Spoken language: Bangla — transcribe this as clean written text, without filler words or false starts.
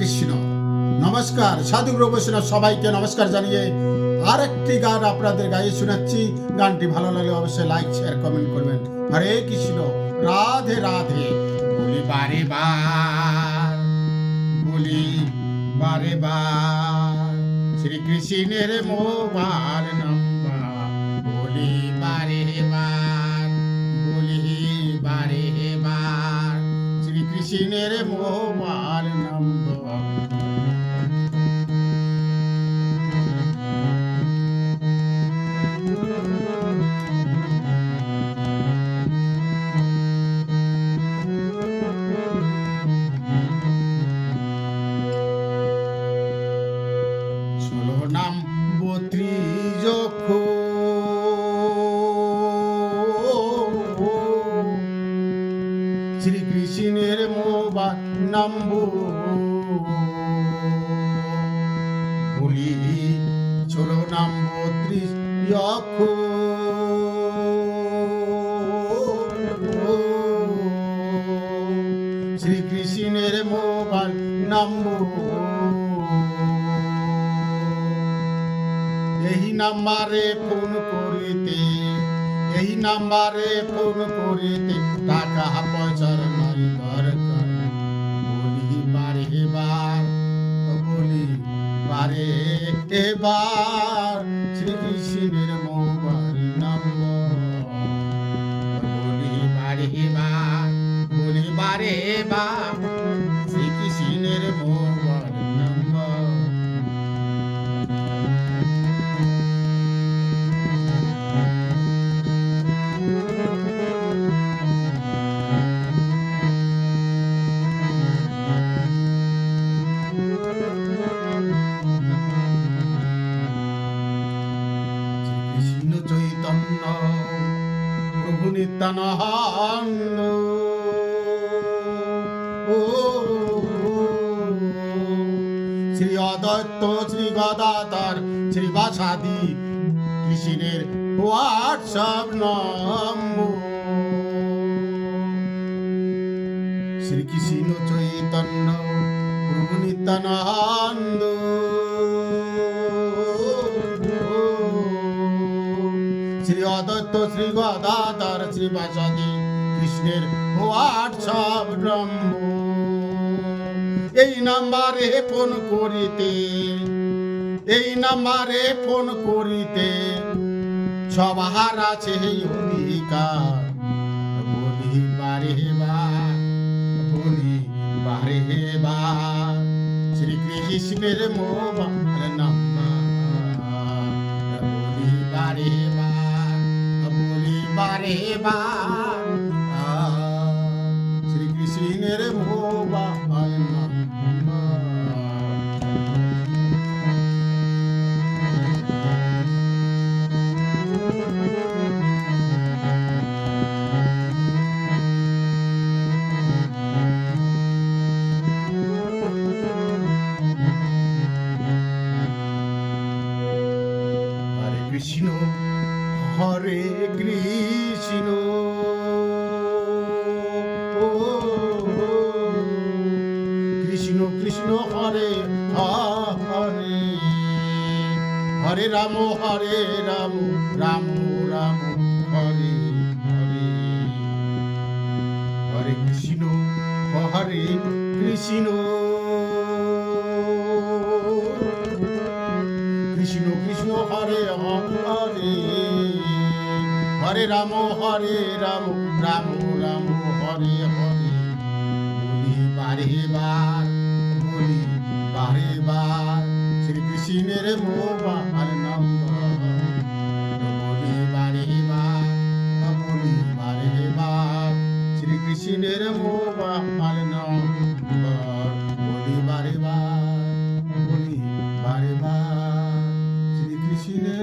কৃষ্ণ। নমস্কার, সাধুগুরু বৈষ্ণব সবাইকে নমস্কার জানিয়ে আরেকটি গান আপনাদের গাইয়ে শোনাচ্ছি। গানটি ভালো লাগলে অবশ্যই লাইক শেয়ার কমেন্ট করবেন। হরে কৃষ্ণ, রাধে রাধে। বলি বারে বার, বলি বারে বার, শ্রীকৃষ্ণের মোবাইল নাম্বার। বলি বারে বার, বলি বারে বার, শ্রীকৃষ্ণের মোবাইল নাম্বার। নাম 32 শ্রীকৃষ্ণের মোবাইল নম্বর। বলি 16 নাম 32 শ্রীকৃষ্ণের মোবাইল নম্বর। এই নাম্বারে ফোন করিতে, এই নাম্বারে ফোন করিতে টাকা পয়সার নাই দরকার। বলি বারে বার, বলি বারে বার, শ্রীকৃষ্ণের মোবাইল নম্বর। বলি বারে বার, বলি বারে বার, শ্রীকৃষ্ণের মোবাইল নম্বর। কৃষ্ণ চৈতন্য প্রভু নিত্যানন্দ, শ্রী অদ্বৈত শ্রী গদাধর শ্রী বাসাদি কৃষ্ণের হোয়াটসঅ্যাপ নম্বর। শ্রীকৃষ্ণ চৈতন্য প্রভু নিত্যানন্দ, শ্রী অদ্বৈত শ্রী গদাধর শ্রী বাসাদি কৃষ্ণের হোয়াটসঅ্যাপ নম্বর। এই নাম্বারে ফোন করিতে, এই নাম্বারে ফোন করিতে সবার আছে অধিকার। বলি বারে বার, বলি বারে বার, শ্রীকৃষ্ণের মোবাইল নাম্বার। বলি বারে বার, বলি বারে বার, শ্রীকৃষ্ণের মোবাইল নাম্বার। কৃষ্ণ হরে কৃষ্ণ, কৃষ্ণ কৃষ্ণ হরে হরে, হরে রাম হরে রাম, রাম রাম হরে হরে। হরে কৃষ্ণ হরে কৃষ্ণ, কৃষ্ণ কৃষ্ণ হরে হরে, হরে রাম হরে রাম, রাম রাম হরে হরে। বলি বারে বার, বলি বারে বার, শ্রীকৃষ্ণের মোবাইল নম্বর। বলি বারে বার, বলি বারে বার, শ্রীকৃষ্ণের মোবাইল নম্বর। বলি বারে বার, বলি বারে বার, শ্রীকৃষ্ণের